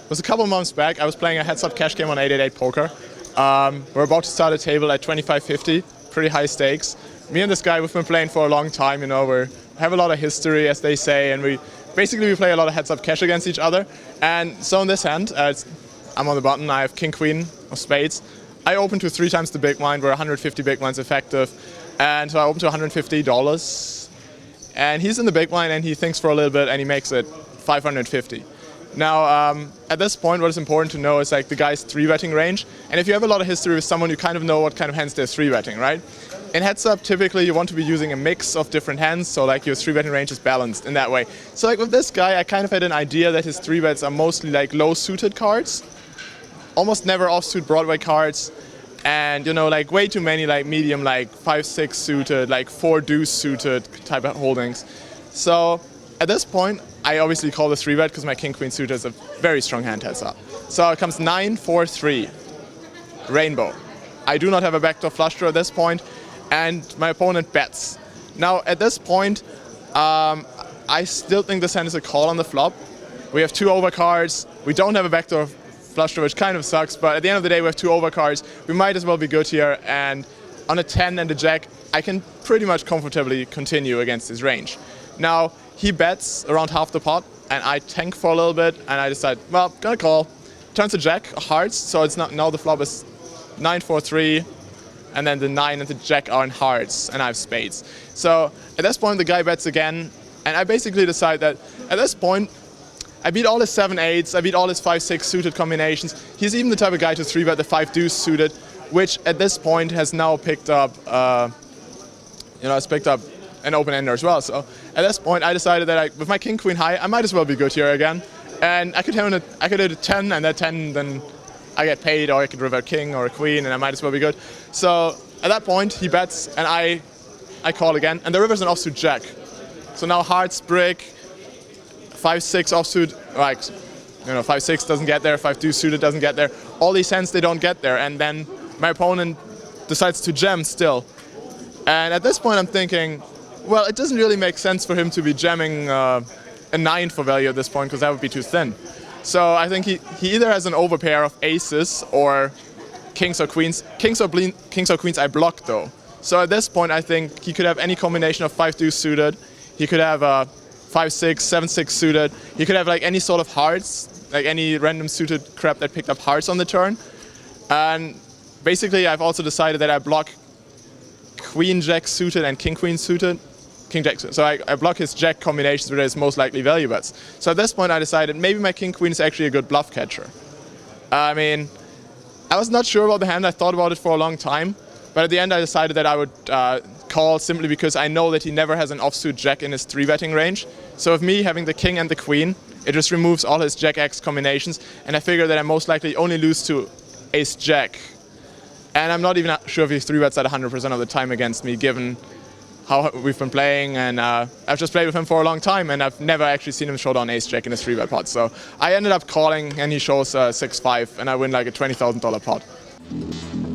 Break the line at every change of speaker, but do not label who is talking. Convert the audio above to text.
It was a couple months back. I was playing a heads-up cash game on 888 Poker. We're about to start a table at 25.50, pretty high stakes. Me and this guy, we've been playing for a long time, you know, we have a lot of history, as they say, and we play a lot of heads-up cash against each other. And so in this hand, I'm on the button, I have king-queen of spades. I open to 3 times the big blind, we're 150 big blinds effective, and so I open to $150. And he's in the big blind and he thinks for a little bit and he makes it 550. Now, at this point, what is important to know is like the guy's 3-betting range. And if you have a lot of history with someone, you kind of know what kind of hands they're 3-betting, right? In heads up, typically you want to be using a mix of different hands, so like your 3-betting range is balanced in that way. So like with this guy, I kind of had an idea that his 3-bets are mostly like low-suited cards, almost never offsuit Broadway cards, and you know, like way too many like medium, like 5-6 suited, like 4 deuce suited type of holdings. So at this point, I obviously call the 3-bet because my king-queen suited is a very strong hand heads up. So it comes 9-4-3, rainbow. I do not have a backdoor flush draw at this point, and my opponent bets. Now at this point, I still think this hand is a call on the flop. We have 2 overcards. We don't have a backdoor flush draw, which kind of sucks, but at the end of the day we have 2 overcards. We might as well be good here, and on a 10 and a jack, I can pretty much comfortably continue against his range. Now, he bets around half the pot, and I tank for a little bit, and I decide, well, gonna call. Turns a jack, hearts, so it's not, now the flop is 9-4-3, and then the 9 and the jack are in hearts, and I have spades. So at this point, the guy bets again, and I basically decide that at this point, I beat all his 7-8s, I beat all his 5-6 suited combinations. He's even the type of guy to 3-bet the 5 deuce suited, which at this point has now picked up, has picked up an open ender as well. So at this point, I decided that with my king-queen high, I might as well be good here again. And I could hit a 10, and that 10, then I get paid, or I could river a king or a queen, and I might as well be good. So at that point, he bets, and I call again, and the river's an offsuit jack. So now hearts, brick, 5-6 offsuit, like, 5-6 doesn't get there, 5 deuce suited doesn't get there. All these hands, they don't get there, and then my opponent decides to jam still. And at this point, I'm thinking, well, it doesn't really make sense for him to be jamming a 9 for value at this point, because that would be too thin. So I think he either has an overpair of aces or kings or queens. Kings or queens I block though. So at this point, I think he could have any combination of 5 deuce suited. He could have 5-6, 7-6 suited. He could have like any sort of hearts, like any random suited crap that picked up hearts on the turn. And basically, I've also decided that I block queen jack suited and king queen suited. King jack. So I block his jack combinations where there's most likely value bets. So at this point I decided maybe my king queen is actually a good bluff catcher. I mean, I was not sure about the hand. I thought about it for a long time, but at the end I decided that I would call simply because I know that he never has an offsuit jack in his 3-betting range. So with me having the king and the queen, it just removes all his jack X combinations, and I figure that I most likely only lose to ace jack. And I'm not even sure if he 3-bets at 100% of the time against me, given how we've been playing, and I've just played with him for a long time, and I've never actually seen him show down ace jack in his 3-bet pot. So I ended up calling, and he shows 6-5, and I win like a $20,000 pot.